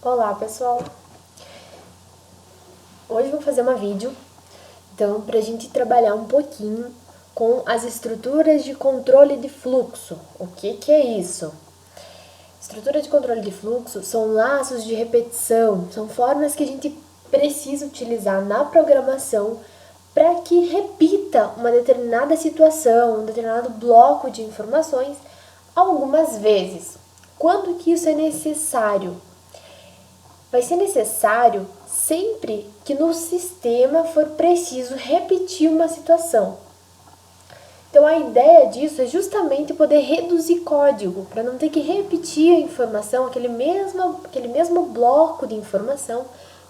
Olá pessoal, hoje vou fazer uma vídeo, então pra gente trabalhar um pouquinho com as estruturas de controle de fluxo. O que é isso? Estrutura de controle de fluxo são laços de repetição, são formas que a gente precisa utilizar na programação para que repita uma determinada situação, um determinado bloco de informações algumas vezes. Quando que isso é necessário? Vai ser necessário sempre que no sistema for preciso repetir uma situação. Então a ideia disso é justamente poder reduzir código, para não ter que repetir a informação, aquele mesmo bloco de informação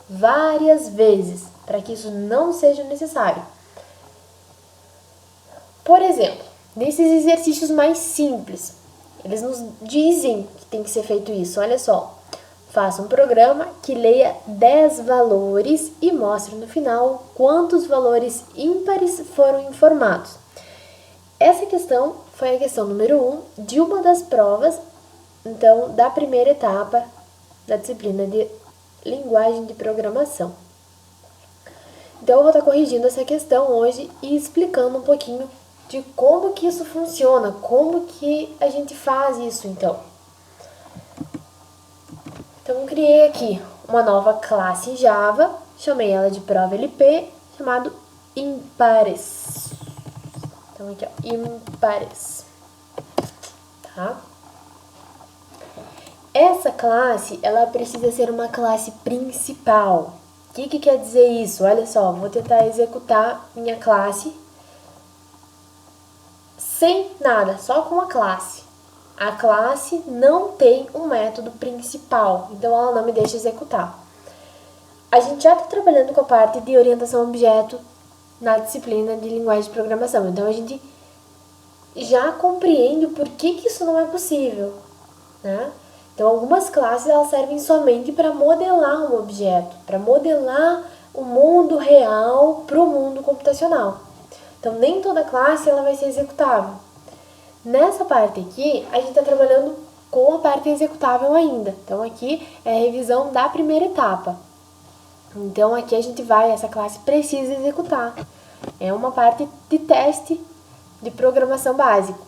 várias vezes, para que isso não seja necessário. Por exemplo, nesses exercícios mais simples, eles nos dizem que tem que ser feito isso. Olha só, faça um programa que leia 10 valores e mostre no final quantos valores ímpares foram informados. Essa questão foi a questão número 1 de uma das provas, então, da primeira etapa da disciplina de linguagem de programação. Então, eu vou estar corrigindo essa questão hoje e explicando um pouquinho de como que isso funciona, como que a gente faz isso, então. Então, eu criei aqui uma nova classe Java, chamei ela de prova LP, chamado impares. Então, aqui, ó, impares. Tá? Essa classe, ela precisa ser uma classe principal. O que quer dizer isso? Olha só, vou tentar executar minha classe sem nada, só com a classe. A classe não tem um método principal, então ela não me deixa executar. A gente já está trabalhando com a parte de orientação a objeto na disciplina de linguagem de programação, então a gente já compreende o porquê que isso não é possível, né? Então algumas classes elas servem somente para modelar um objeto, para modelar o mundo real para o mundo computacional. Então nem toda classe ela vai ser executável. Nessa parte aqui, a gente está trabalhando com a parte executável ainda. Então aqui é a revisão da primeira etapa. Então aqui a gente vai, essa classe precisa executar. É uma parte de teste de programação básico.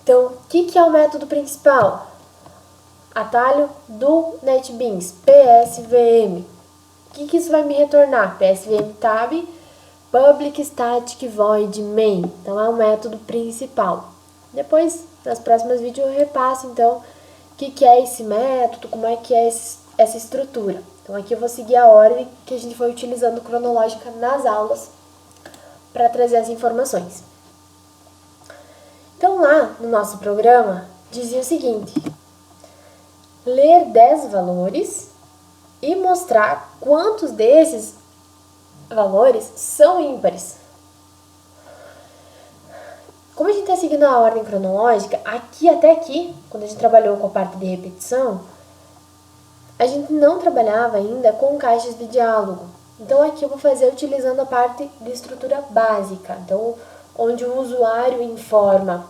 Então, o que é o método principal? Atalho do NetBeans, PSVM. O que isso vai me retornar? PSVM tab public static void main. Então é o método principal. Depois, nas próximas vídeos eu repasso então o que é esse método, como é que é essa estrutura. Então aqui eu vou seguir a ordem que a gente foi utilizando cronológica nas aulas para trazer as informações. Então lá no nosso programa dizia o seguinte: ler 10 valores e mostrar quantos desses valores são ímpares. Como a gente está seguindo a ordem cronológica, até aqui, quando a gente trabalhou com a parte de repetição, a gente não trabalhava ainda com caixas de diálogo. Então aqui eu vou fazer utilizando a parte de estrutura básica, então onde o usuário informa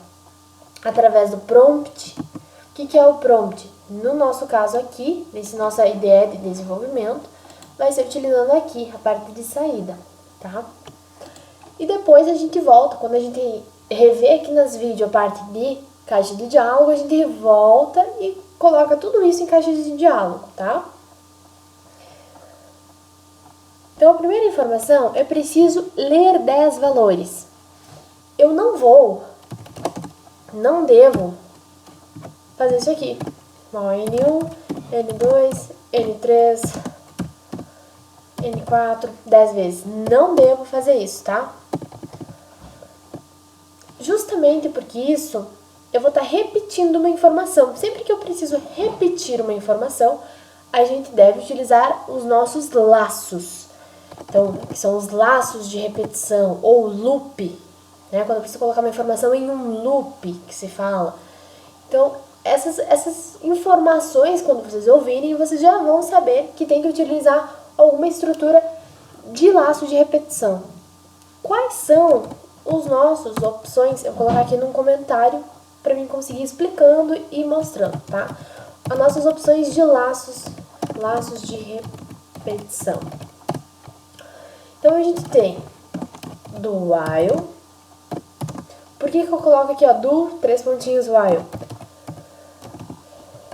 através do prompt. O que é o prompt? No nosso caso aqui, nessa nossa IDE de desenvolvimento, vai ser utilizando aqui a parte de saída, tá? E depois a gente volta, quando a gente rever aqui nas vídeos a parte de caixa de diálogo, a gente volta e coloca tudo isso em caixa de diálogo, tá? Então a primeira informação é preciso ler 10 valores. Eu não devo fazer isso aqui. N1, N2, N3, N4, 10 vezes. Não devo fazer isso, tá? Justamente porque isso, eu vou estar repetindo uma informação. Sempre que eu preciso repetir uma informação, a gente deve utilizar os nossos laços. Então, que são os laços de repetição, ou loop, né? Quando eu preciso colocar uma informação em um loop, que se fala. Então, essas informações, quando vocês ouvirem, vocês já vão saber que tem que utilizar alguma estrutura de laço de repetição. Quais são os nossos opções? Eu vou colocar aqui num comentário para mim conseguir explicando e mostrando, tá? as nossas opções de laços de repetição. Então, a gente tem do while. Por que eu coloco aqui, ó, do, 3 pontinhos, while?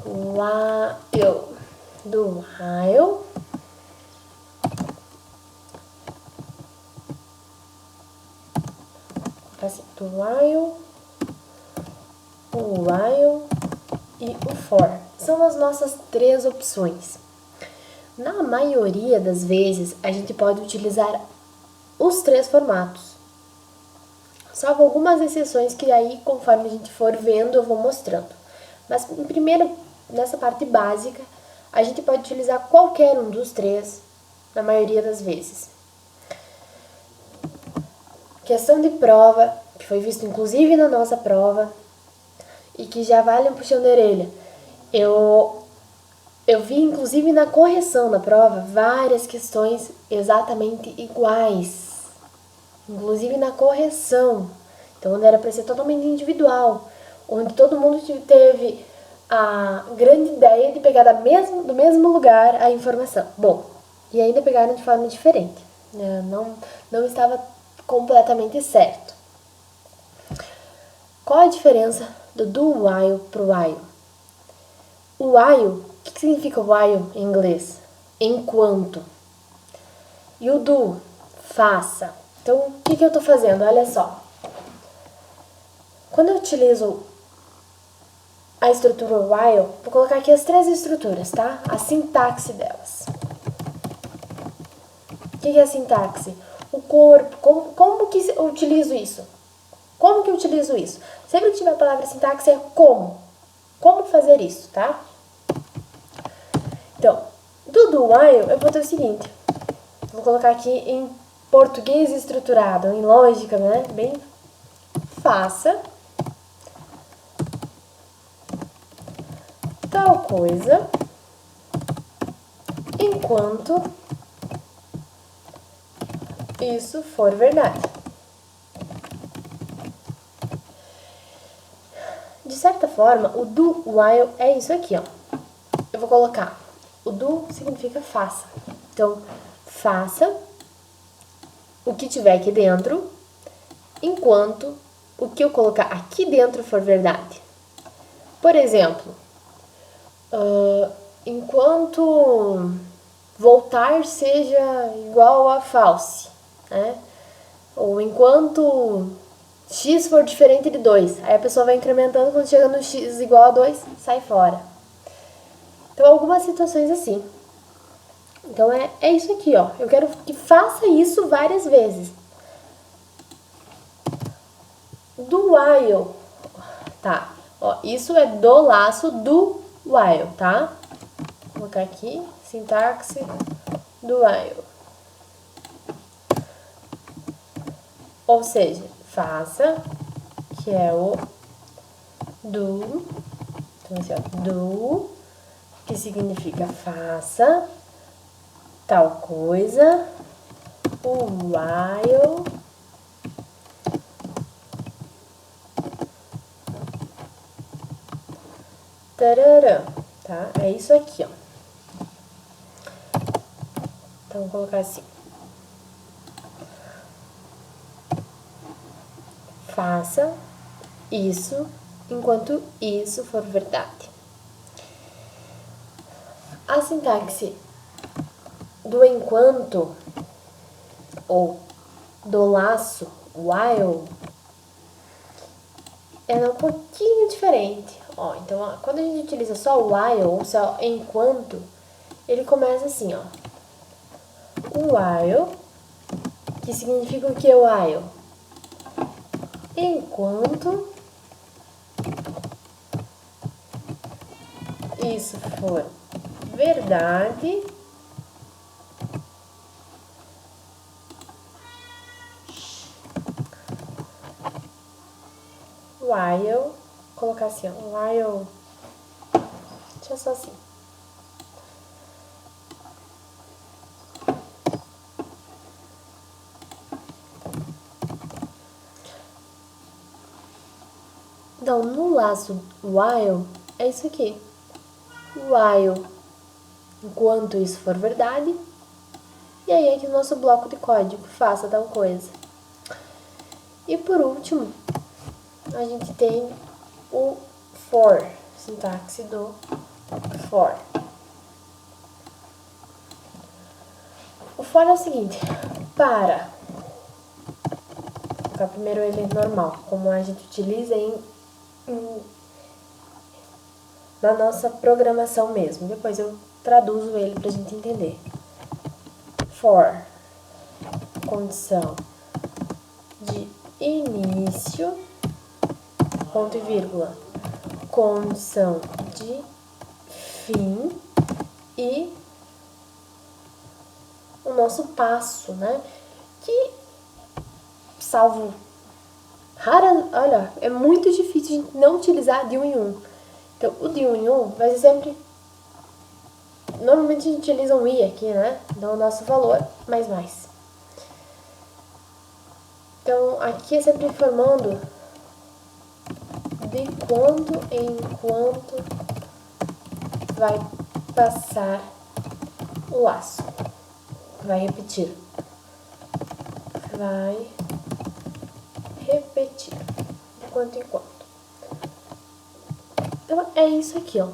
While. Do while. Assim, do while, o while e o for. São as nossas 3 opções. Na maioria das vezes, a gente pode utilizar os 3 formatos. Salvo algumas exceções que aí, conforme a gente for vendo, eu vou mostrando. Mas, primeiro, nessa parte básica, a gente pode utilizar qualquer um dos 3, na maioria das vezes. Questão de prova, que foi visto inclusive na nossa prova, e que já vale um puxão de orelha. Eu vi, inclusive, na correção da prova, várias questões exatamente iguais. Inclusive na correção. Então, onde era para ser totalmente individual. Onde todo mundo teve a grande ideia de pegar do mesmo lugar a informação. Bom, e ainda pegaram de forma diferente. Não estava completamente certo. Qual a diferença do while pro while? O while, o que significa while em inglês? Enquanto. E o do, faça. Então, o que eu estou fazendo? Olha só. Quando eu utilizo a estrutura while, vou colocar aqui as 3 estruturas, tá? A sintaxe delas. O que é a sintaxe? O corpo. Como que eu utilizo isso? Como que eu utilizo isso? Sempre que tiver a palavra sintaxe é como. Como fazer isso, tá? Então, do while eu vou ter o seguinte. Vou colocar aqui em português estruturado, em lógica, né? Bem, faça tal coisa enquanto isso for verdade. De certa forma, o do while é isso aqui, ó. Eu vou colocar, o do significa faça. Então, faça o que tiver aqui dentro, enquanto o que eu colocar aqui dentro for verdade. Por exemplo, enquanto voltar seja igual a false, né? Ou enquanto x for diferente de 2, aí a pessoa vai incrementando, quando chega no x igual a 2, sai fora. Então, algumas situações assim. Então, é isso aqui, ó. Eu quero que faça isso várias vezes. Do while, tá? Ó, isso é do laço do while, tá? Vou colocar aqui, sintaxe do while. Ou seja, faça, que é o do. Então, assim, ó, do, que significa faça tal coisa, o while, tararã, tá? É isso aqui, ó. Então, vou colocar assim. Faça isso enquanto isso for verdade. A sintaxe do enquanto ou do laço while ela é um pouquinho diferente. Ó, então, ó, quando a gente utiliza só while ou só enquanto, ele começa assim, ó. While, que significa o que while? Enquanto isso for verdade, while, colocar assim, ó, while, deixa só assim. Então, no laço while, é isso aqui. while, enquanto isso for verdade. E aí aqui o nosso bloco de código, faça tal coisa. E por último, a gente tem o for, sintaxe do for. O for é o seguinte, para, vou colocar primeiro ele normal, como a gente utiliza na nossa programação mesmo. Depois eu traduzo ele pra gente entender. For, condição de início, ponto e vírgula, condição de fim e o nosso passo, né? Que, salvo olha, é muito difícil de não utilizar de um em um. Então, o de um em um vai ser sempre... Normalmente a gente utiliza um i aqui, né? Dá o nosso valor, mais. Então, aqui é sempre informando de quando em quanto vai passar o laço. Vai repetir. Vai repetir. De quanto em quanto. Então, é isso aqui, ó.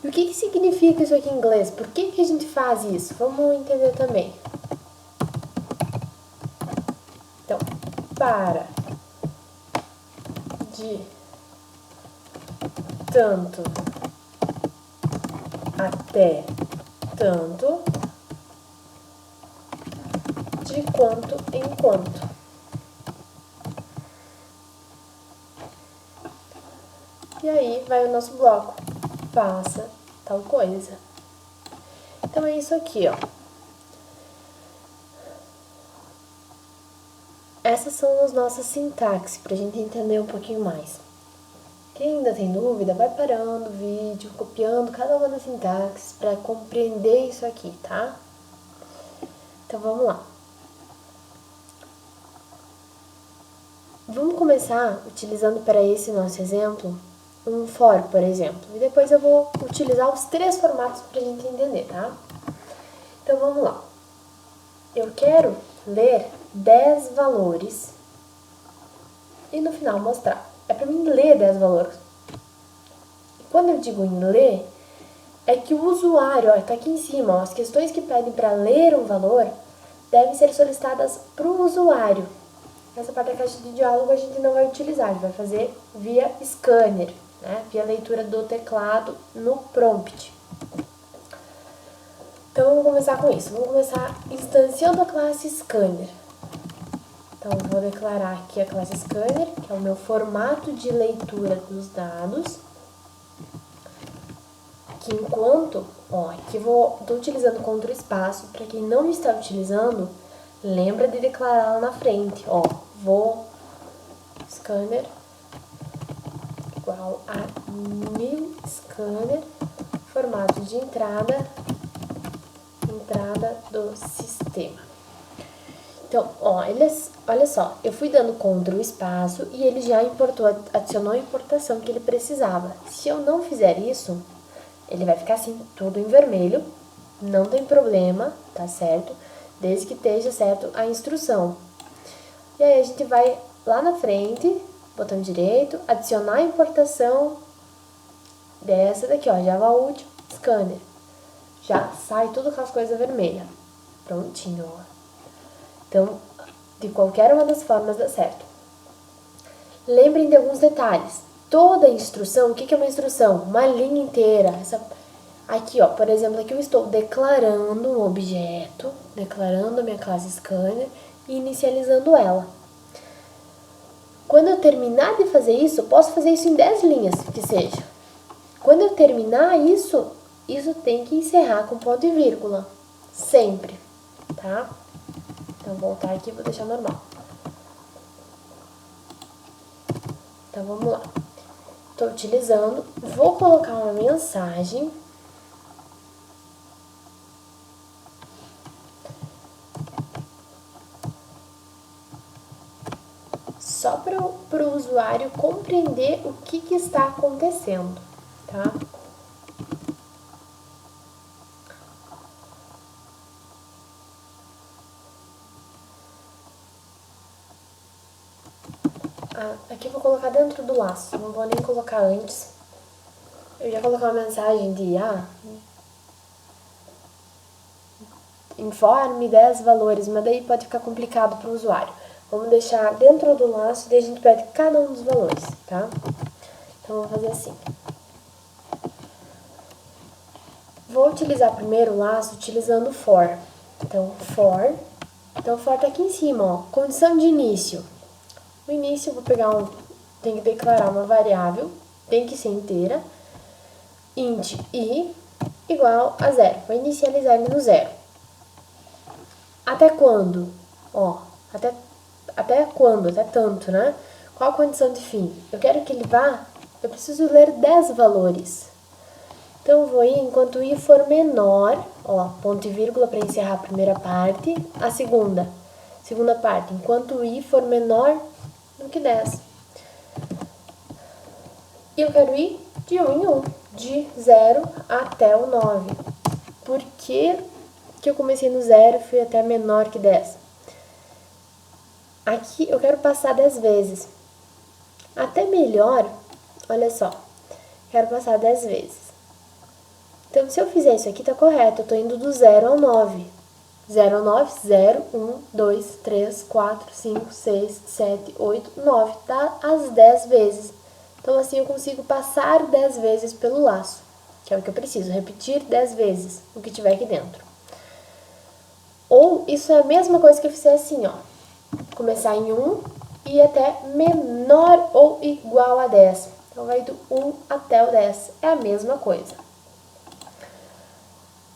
E o que significa isso aqui em inglês? Por que a gente faz isso? Vamos entender também. Então, para de tanto até tanto, de quanto em quanto. E aí vai o nosso bloco, faça tal coisa. Então é isso aqui, ó. Essas são as nossas sintaxes, pra gente entender um pouquinho mais. Quem ainda tem dúvida, vai parando o vídeo, copiando cada uma das sintaxes para compreender isso aqui, tá? Então vamos lá. Vamos começar utilizando para esse nosso exemplo um for, por exemplo. E depois eu vou utilizar os 3 formatos para a gente entender, tá? Então vamos lá. Eu quero ler 10 valores e no final mostrar. É para mim ler 10 valores. E quando eu digo em ler, é que o usuário, ó, tá aqui em cima, ó, as questões que pedem para ler um valor devem ser solicitadas para o usuário. Essa parte da caixa de diálogo a gente não vai utilizar, a gente vai fazer via scanner, né? Via leitura do teclado no prompt. Então vamos começar com isso. Vamos começar instanciando a classe scanner. Então, eu vou declarar aqui a classe scanner, que é o meu formato de leitura dos dados. Que enquanto, ó, aqui estou utilizando contra o espaço, para quem não está utilizando, lembra de declarar lá na frente, ó, vou scanner igual a new scanner, formato de entrada do sistema. Então, ó, olha só, eu fui dando contra o espaço e ele já adicionou a importação que ele precisava. Se eu não fizer isso, ele vai ficar assim, tudo em vermelho, não tem problema, tá certo? Desde que esteja certo a instrução. E aí a gente vai lá na frente, botão direito, adicionar a importação dessa daqui, ó, Java Útil, Scanner. Já sai tudo com as coisas vermelhas. Prontinho, ó. Então, de qualquer uma das formas dá certo. Lembrem de alguns detalhes. Toda instrução, o que é uma instrução? Uma linha inteira. Aqui, ó, por exemplo, aqui eu estou declarando um objeto, declarando a minha classe scanner e inicializando ela. Quando eu terminar de fazer isso, eu posso fazer isso em 10 linhas, que seja. Quando eu terminar isso tem que encerrar com ponto e vírgula. Sempre, tá? Então, vou voltar aqui e vou deixar normal. Então, vamos lá. Estou utilizando, vou colocar uma mensagem. Só para o usuário compreender o que está acontecendo, tá? Aqui eu vou colocar dentro do laço, não vou nem colocar antes. Eu ia colocar uma mensagem de informe 10 valores, mas daí pode ficar complicado para o usuário. Vamos deixar dentro do laço e daí a gente pede cada um dos valores, tá? Então, eu vou fazer assim. Vou utilizar primeiro o laço utilizando for. Então, for. Então, o for tá aqui em cima, ó. Condição de início. No início, eu vou pegar tem que declarar uma variável, tem que ser inteira. Int i igual a 0. Vou inicializar ele no 0. Até quando? Ó, até quando? Até tanto, né? Qual a condição de fim? Eu quero que ele vá, eu preciso ler 10 valores. Então, eu vou ir enquanto i for menor, ó, ponto e vírgula para encerrar a primeira parte, a segunda parte, enquanto i for menor do que 10. E eu quero ir de 1 em 1, de 0 até o 9. Por que eu comecei no 0 e fui até menor que 10? Aqui eu quero passar 10 vezes. Até melhor, olha só, quero passar 10 vezes. Então, se eu fizer isso aqui, tá correto. Eu tô indo do 0 ao 9. 0 ao 9, 0, 1, 2, 3, 4, 5, 6, 7, 8, 9. Tá as 10 vezes. Então, assim, eu consigo passar 10 vezes pelo laço, que é o que eu preciso, repetir 10 vezes o que tiver aqui dentro. Ou, isso é a mesma coisa que eu fizer assim, ó. Começar em 1 e ir até menor ou igual a 10. Então, vai do 1 até o 10. É a mesma coisa.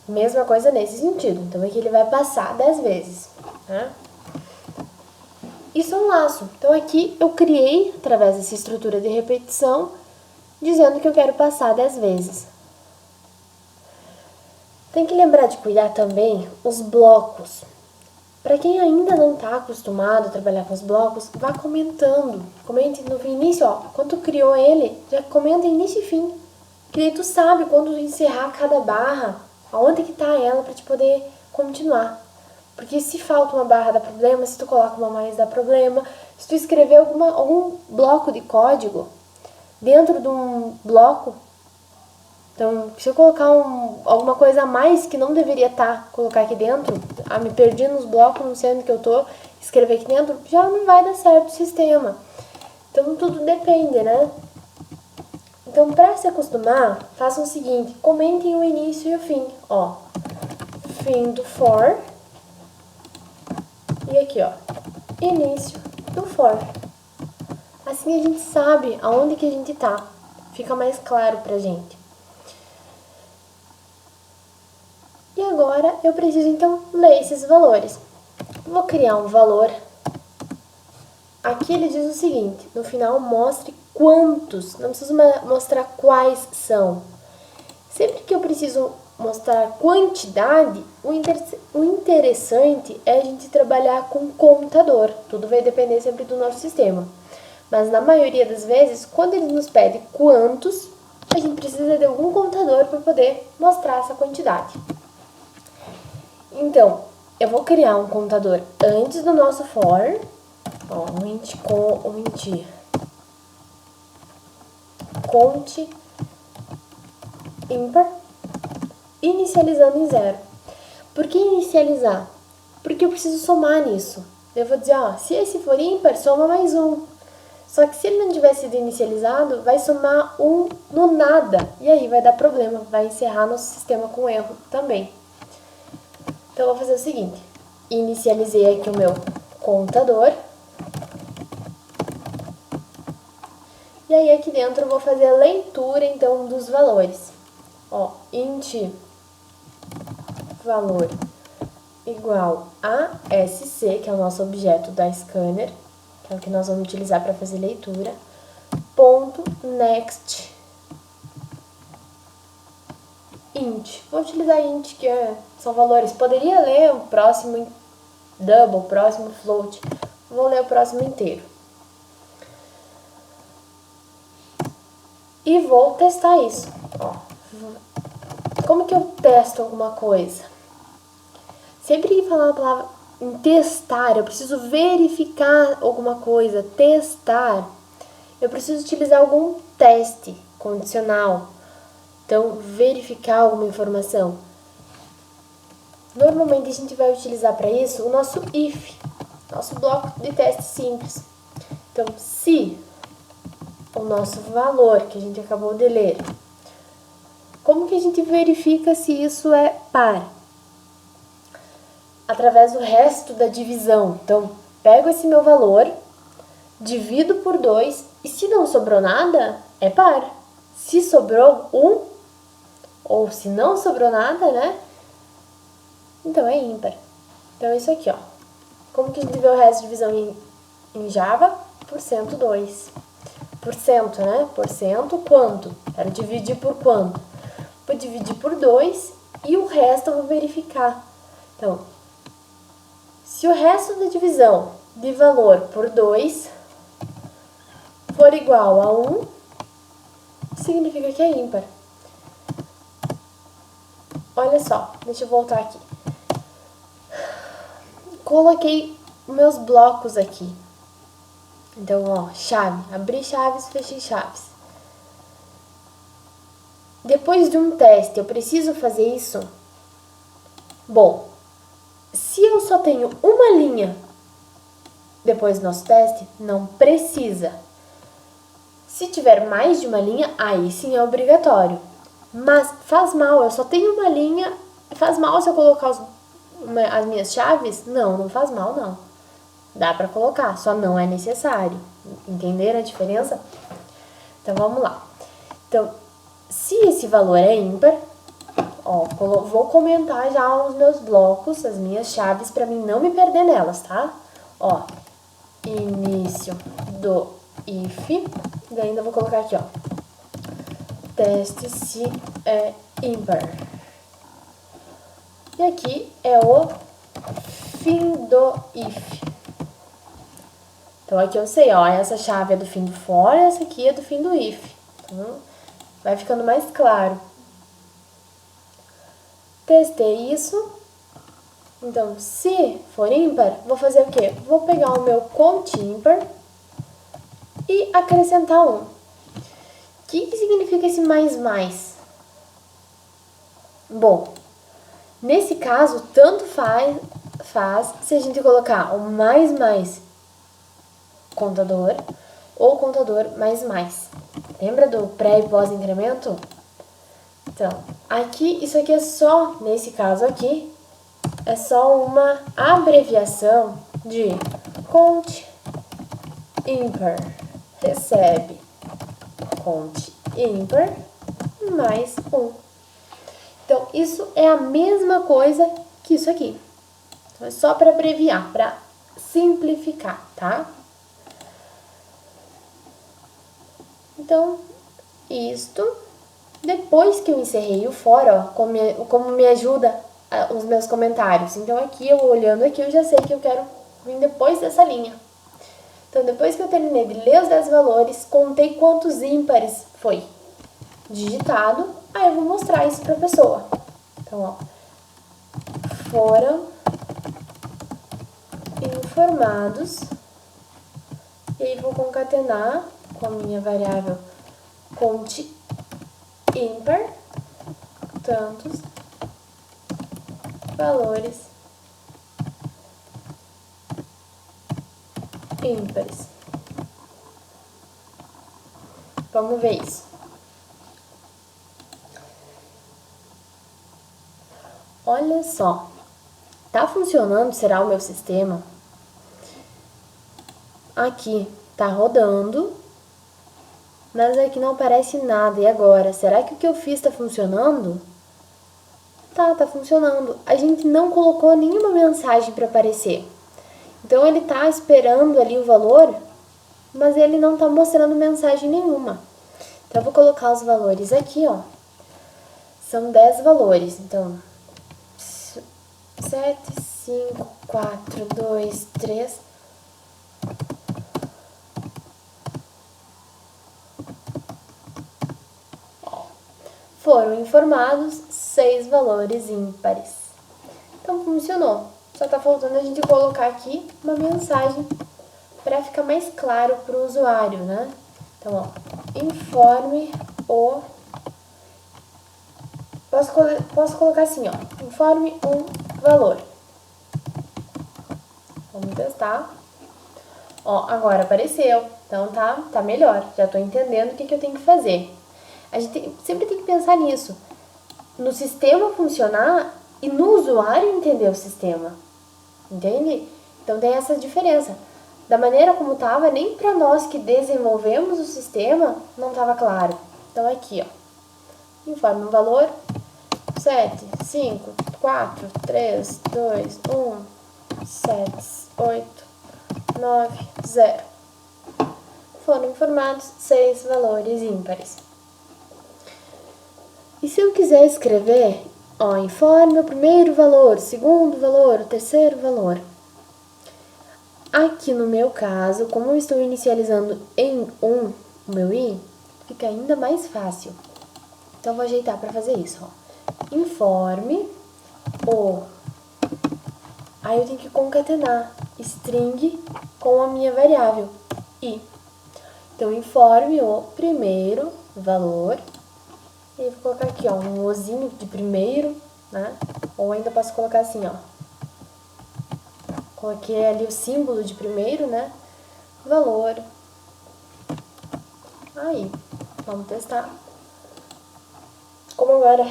Mesma coisa nesse sentido. Então, aqui ele vai passar 10 vezes, né? Isso é um laço. Então, aqui eu criei, através dessa estrutura de repetição, dizendo que eu quero passar 10 vezes. Tem que lembrar de cuidar também os blocos. Para quem ainda não está acostumado a trabalhar com os blocos, vá comentando. Comente no início, ó, quando tu criou ele, já comenta início e fim. Que daí tu sabe quando tu encerrar cada barra, aonde que tá ela para te poder continuar. Porque se falta uma barra dá problema, se tu coloca uma mais dá problema. Se tu escrever algum bloco de código dentro de um bloco, então se eu colocar alguma coisa a mais que não deveria colocar aqui dentro, me perdi nos blocos, não sei onde que eu tô, escrever aqui dentro, já não vai dar certo o sistema. Então tudo depende, né? Então, para se acostumar, façam o seguinte, comentem o início e o fim, ó. Fim do for. E aqui, ó, início do for. Assim a gente sabe aonde que a gente tá. Fica mais claro pra gente. E agora eu preciso, então, ler esses valores. Vou criar um valor. Aqui ele diz o seguinte, no final mostre quantos, não preciso mostrar quais são. Sempre que eu preciso mostrar quantidade, o interessante é a gente trabalhar com contador. Tudo vai depender sempre do nosso sistema. Mas na maioria das vezes, quando ele nos pede quantos, a gente precisa de algum contador para poder mostrar essa quantidade. Então, eu vou criar um contador antes do nosso for. Ó, um int conte ímpar, inicializando em 0. Por que inicializar? Porque eu preciso somar nisso. Eu vou dizer, ó, se esse for ímpar, soma mais 1. Só que se ele não tivesse sido inicializado, vai somar 1 no nada. E aí vai dar problema, vai encerrar nosso sistema com erro também. Então, eu vou fazer o seguinte. Inicializei aqui o meu contador. E aí, aqui dentro, eu vou fazer a leitura, então, dos valores. Ó, int valor igual a sc, que é o nosso objeto da scanner, que é o que nós vamos utilizar para fazer leitura, ponto next int. Vou utilizar int, que são valores. Poderia ler o próximo double, o próximo float. Vou ler o próximo inteiro. E vou testar isso. Ó, como que eu testo alguma coisa? Sempre que falar a palavra em testar, eu preciso verificar alguma coisa, testar, eu preciso utilizar algum teste condicional. Então, verificar alguma informação. Normalmente a gente vai utilizar para isso o nosso if, nosso bloco de teste simples. Então, se o nosso valor que a gente acabou de ler, como que a gente verifica se isso é par? Através do resto da divisão. Então, pego esse meu valor, divido por 2 e se não sobrou nada, é par. Se sobrou 1, ou se não sobrou nada, né? Então é ímpar. Então é isso aqui, ó. Como que a gente vê o resto de divisão em Java? Porcento 2. Porcento, né? Porcento quanto? Quero dividir por quanto? Vou dividir por 2 e o resto eu vou verificar. Então, se o resto da divisão de valor por 2 for igual a 1, significa que é ímpar. Olha só, deixa eu voltar aqui. Coloquei meus blocos aqui. Então, ó, chave. Abri chaves, fechei chaves. Depois de um teste, eu preciso fazer isso? Bom, se eu só tenho uma linha depois do nosso teste, não precisa. Se tiver mais de uma linha, aí sim é obrigatório. Mas faz mal, eu só tenho uma linha. Faz mal se eu colocar as minhas chaves? Não, não faz mal, não. Dá pra colocar, só não é necessário. Entenderam a diferença? Então, vamos lá. Então, se esse valor é ímpar, ó, vou comentar já os meus blocos, as minhas chaves, pra mim não me perder nelas, tá? Ó, início do if, e ainda vou colocar aqui, ó, teste se é ímpar. E aqui é o fim do if. Então, aqui eu sei, ó, essa chave é do fim do for, essa aqui é do fim do if. Então, vai ficando mais claro. Testei isso. Então, se for ímpar, vou fazer o quê? Vou pegar o meu count ímpar e acrescentar 1. O que significa esse mais mais? Bom, nesse caso, tanto faz se a gente colocar o mais contador ou contador mais. Lembra do pré e pós incremento? Então, aqui, isso aqui é só, nesse caso aqui, é só uma abreviação de count ímpar. Recebe count ímpar mais 1. Então, isso é a mesma coisa que isso aqui. Então, é só para abreviar, para simplificar, tá? Então, isto. Depois que eu encerrei o for, ó, como me ajuda os meus comentários. Então, aqui, eu olhando aqui, eu já sei que eu quero vir depois dessa linha. Então, depois que eu terminei de ler os 10 valores, contei quantos ímpares foi digitado, aí eu vou mostrar isso para a pessoa. Então, ó, foram informados, e aí vou concatenar com a minha variável count ímpar, tantos valores ímpares. Vamos ver isso. Olha só, tá funcionando, será o meu sistema? Aqui tá rodando, mas aqui não aparece nada. E agora? Será que o que eu fiz tá funcionando? Tá funcionando. A gente não colocou nenhuma mensagem para aparecer. Então, ele tá esperando ali o valor, mas ele não tá mostrando mensagem nenhuma. Então, eu vou colocar os valores aqui, ó. São 10 valores. Então, 7, 5, 4, 2, 3... Foram informados 6 valores ímpares. Então, funcionou. Só tá faltando a gente colocar aqui uma mensagem para ficar mais claro para o usuário, né? Então, ó, informe o... Posso colocar assim, ó, informe um valor. Vamos testar. Ó, agora apareceu, então tá melhor, já tô entendendo o que eu tenho que fazer. A gente sempre tem que pensar nisso, no sistema funcionar e no usuário entender o sistema, entende? Então tem essa diferença. Da maneira como tava, nem para nós que desenvolvemos o sistema não tava claro. Então aqui, ó, informe um valor, 7, 5, 4, 3, 2, 1, 7, 8, 9, 0. Foram informados 6 valores ímpares. E se eu quiser escrever, ó, informe o primeiro valor, o segundo valor, o terceiro valor. Aqui no meu caso, como eu estou inicializando em 1 o meu i, fica ainda mais fácil. Então, eu vou ajeitar para fazer isso, ó. Informe o... Aí eu tenho que concatenar string com a minha variável i. Então, informe o primeiro valor. E vou colocar aqui, ó, um ozinho de primeiro, né? Ou ainda posso colocar assim, ó. Coloquei ali o símbolo de primeiro, né? Valor. Aí, vamos testar. Como agora,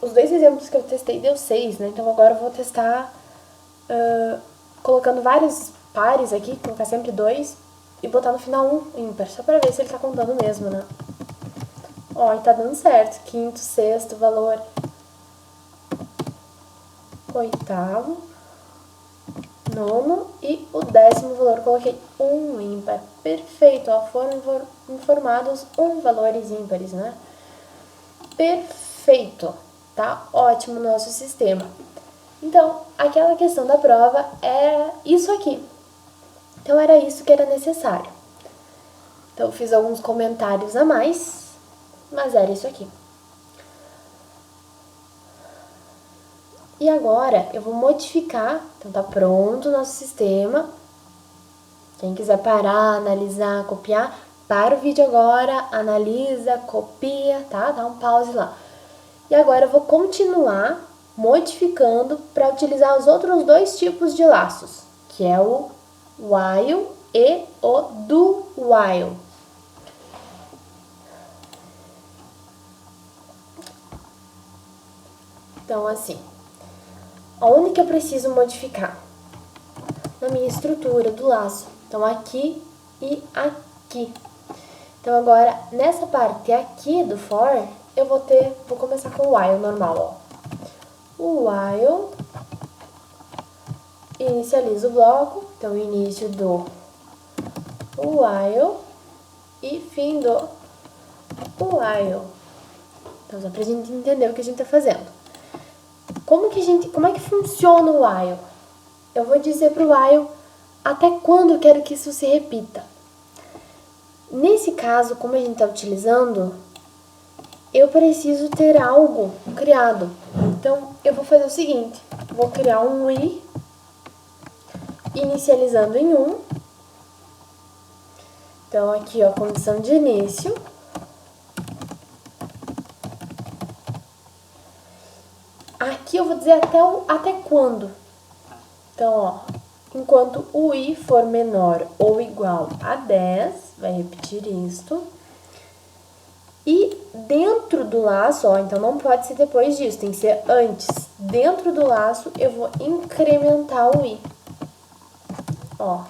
os dois exemplos que eu testei deu 6, né? Então agora eu vou testar colocando vários pares aqui, colocar sempre 2 e botar no final um ímpar, só pra ver se ele tá contando mesmo, né? Ó, e tá dando certo. Quinto, sexto valor, oitavo, nono e o 10º valor, coloquei um ímpar. Perfeito, ó, foram informados valores ímpares, né? Perfeito, tá ótimo o nosso sistema. Então, aquela questão da prova é isso aqui. Então, era isso que era necessário. Então, eu fiz alguns comentários a mais, mas era isso aqui. E agora, eu vou modificar. Então, tá pronto o nosso sistema. Quem quiser parar, analisar, copiar, para o vídeo agora, analisa, copia, tá? Dá um pause lá. E agora eu vou continuar modificando para utilizar os outros dois tipos de laços, que é o while e o do while. Então, assim, onde que eu preciso modificar? Na minha estrutura do laço. Então, aqui e aqui. Então, agora, nessa parte aqui do for, eu vou começar com o while normal, ó. O while inicializa o bloco, então início do while e fim do while. Então, só pra gente entender o que a gente tá fazendo. Como é que funciona o while? Eu vou dizer pro while até quando eu quero que isso se repita. Nesse caso, como a gente tá utilizando, eu preciso ter algo criado. Então, eu vou fazer o seguinte, vou criar um i inicializando em 1. Então, aqui, ó, condição de início. Aqui eu vou dizer até quando. Então, ó, enquanto o i for menor ou igual a 10, vai repetir isto. E dentro do laço, ó, então não pode ser depois disso, tem que ser antes. Dentro do laço, eu vou incrementar o i. Ó.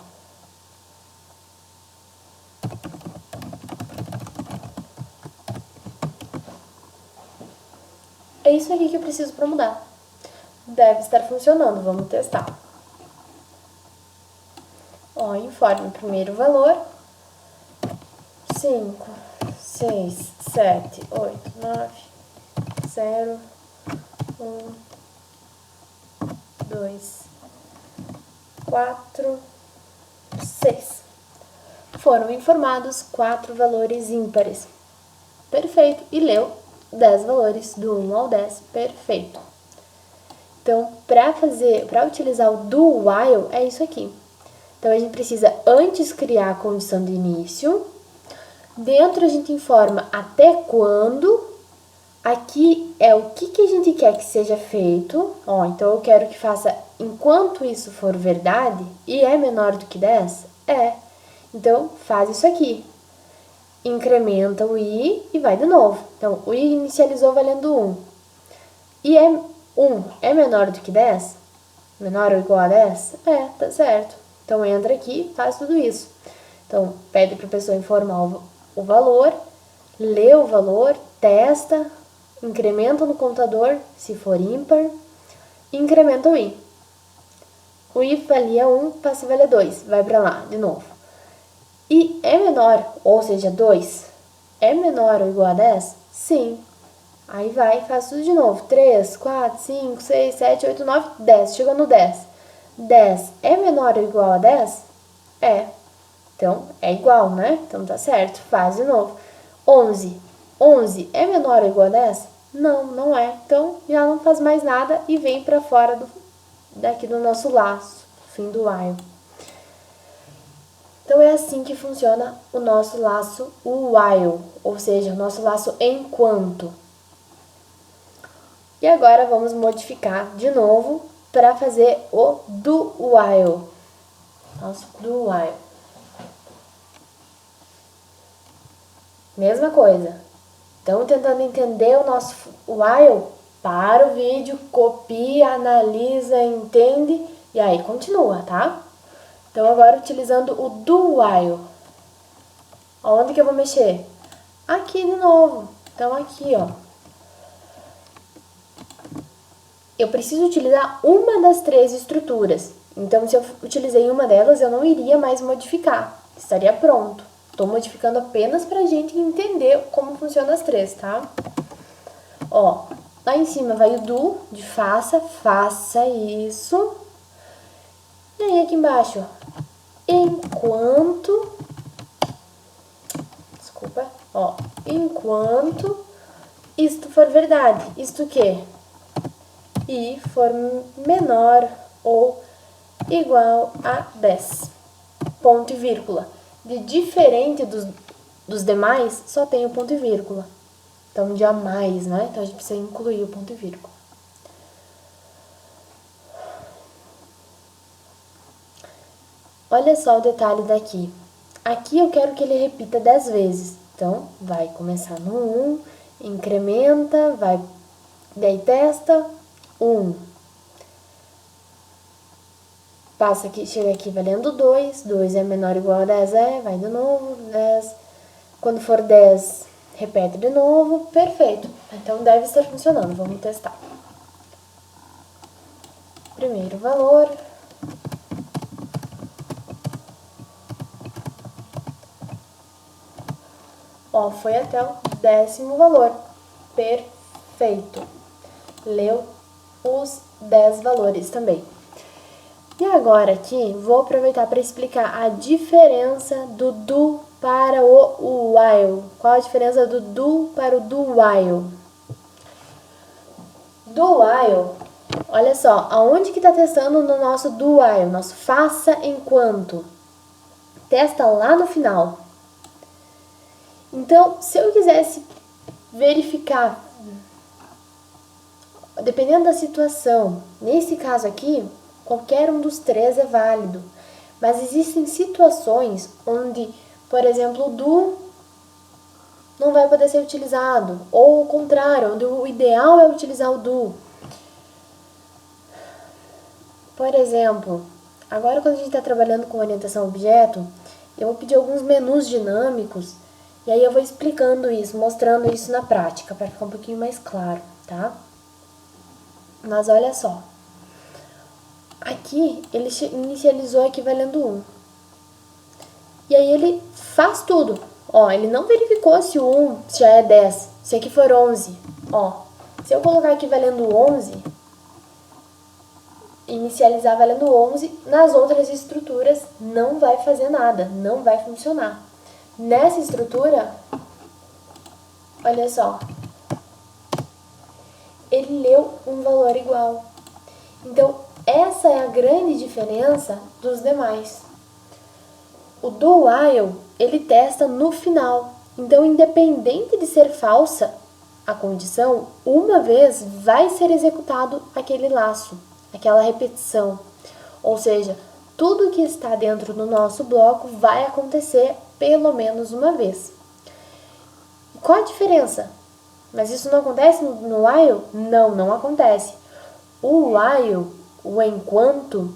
É isso aqui que eu preciso para mudar. Deve estar funcionando, vamos testar. Ó, informe o primeiro valor. 5, 6, 7, 8, 9, 0, 1, 2, 4, 6. Foram informados 4 valores ímpares. Perfeito. E leu 10 valores do 1 ao 10. Perfeito. Então, para utilizar o do while, é isso aqui. Então, a gente precisa antes criar a condição de início. Dentro a gente informa até quando. Aqui é o que a gente quer que seja feito. Ó, então eu quero que faça enquanto isso for verdade e é menor do que 10? É. Então, faz isso aqui. Incrementa o i e vai de novo. Então, o i inicializou valendo 1. E 1 é menor do que 10? Menor ou igual a 10? É, tá certo. Então, entra aqui e faz tudo isso. Então, pede para a pessoa informar o valor, lê o valor, testa, incrementa no contador, se for ímpar, e incrementa o i. O i valia 1, passa a valer 2, vai para lá, de novo. E é menor, ou seja, 2, é menor ou igual a 10? Sim. Aí vai, faz tudo de novo. 3, 4, 5, 6, 7, 8, 9, 10. Chegou no 10. 10 é menor ou igual a 10? É. Então, é igual, né? Então, tá certo. Faz de novo. 11. 11 é menor ou igual a 10? Não, não é. Então, já não faz mais nada e vem para fora daqui do nosso laço. Fim do while. Então, é assim que funciona o nosso laço while, ou seja, o nosso laço enquanto. E agora vamos modificar de novo para fazer o do while. Nosso do while. Mesma coisa. Estão tentando entender o nosso while? Para o vídeo, copia, analisa, entende e aí continua, tá? Então agora utilizando o do while. Onde que eu vou mexer? Aqui de novo. Então aqui, ó. Eu preciso utilizar uma das 3 estruturas. Então, se eu utilizei uma delas, eu não iria mais modificar. Estaria pronto. Estou modificando apenas para a gente entender como funcionam as 3, tá? Ó, lá em cima vai o do, de faça, faça isso. E aí aqui embaixo, enquanto... Desculpa. Ó, enquanto isto for verdade. Isto o quê? E for menor ou igual a 10. Ponto e vírgula. De diferente dos demais, só tem o ponto e vírgula. Então, de a mais, né? Então, a gente precisa incluir o ponto e vírgula. Olha só o detalhe daqui. Aqui eu quero que ele repita 10 vezes. Então, vai começar no 1, incrementa, vai, daí testa, 1. Passa aqui, chega aqui valendo 2. 2 é menor ou igual a 10, vai de novo, 10. Quando for 10, repete de novo. Perfeito. Então, deve estar funcionando. Vamos testar. Primeiro valor. Ó, foi até o 10º valor. Perfeito. Leu os 10 valores também. E agora aqui, vou aproveitar para explicar a diferença do para o while. Qual a diferença do do para o do while? Do while, olha só, aonde que tá testando no nosso do while? Nosso faça enquanto. Testa lá no final. Então, se eu quisesse verificar, dependendo da situação, nesse caso aqui, qualquer um dos 3 é válido. Mas existem situações onde, por exemplo, o do não vai poder ser utilizado. Ou o contrário, onde o ideal é utilizar o do. Por exemplo, agora quando a gente está trabalhando com orientação a objeto, eu vou pedir alguns menus dinâmicos e aí eu vou explicando isso, mostrando isso na prática, para ficar um pouquinho mais claro, tá? Mas olha só. Aqui, ele inicializou aqui valendo 1. E aí ele faz tudo. Ó, ele não verificou se o 1 já é 10. Se aqui for 11. Ó, se eu colocar aqui valendo 11, inicializar valendo 11, nas outras estruturas não vai fazer nada, não vai funcionar. Nessa estrutura, olha só, ele leu um valor igual. grande diferença dos demais. O do while, ele testa no final. Então, independente de ser falsa a condição, uma vez vai ser executado aquele laço, aquela repetição. Ou seja, tudo que está dentro do nosso bloco vai acontecer pelo menos uma vez. Qual a diferença? Mas isso não acontece no while? Não, não acontece. O while, o enquanto,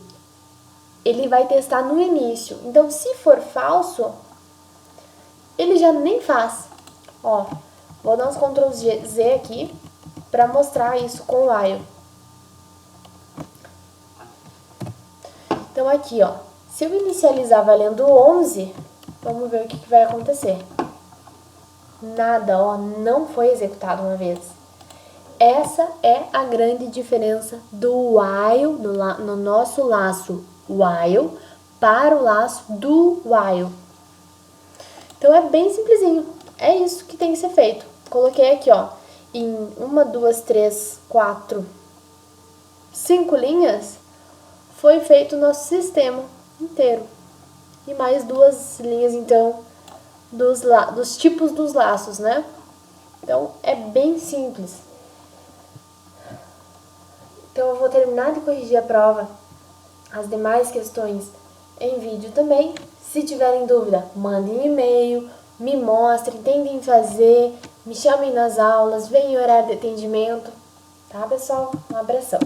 ele vai testar no início. Então, se for falso, ele já nem faz. Ó, vou dar uns Ctrl Z aqui para mostrar isso com o while. Então, aqui, ó, se eu inicializar valendo 11, vamos ver o que vai acontecer. Nada, ó, não foi executado uma vez. Essa é a grande diferença do while, no nosso laço while, para o laço do while. Então, é bem simplesinho. É isso que tem que ser feito. Coloquei aqui, ó, em 1, 2, 3, 4, 5 linhas, foi feito o nosso sistema inteiro. E mais 2 linhas, então, dos tipos dos laços, né? Então, é bem simples. Então, eu vou terminar de corrigir a prova, as demais questões em vídeo também. Se tiverem dúvida, mandem e-mail, me mostrem, tentem fazer, me chamem nas aulas, venham em horário de atendimento. Tá, pessoal? Um abração.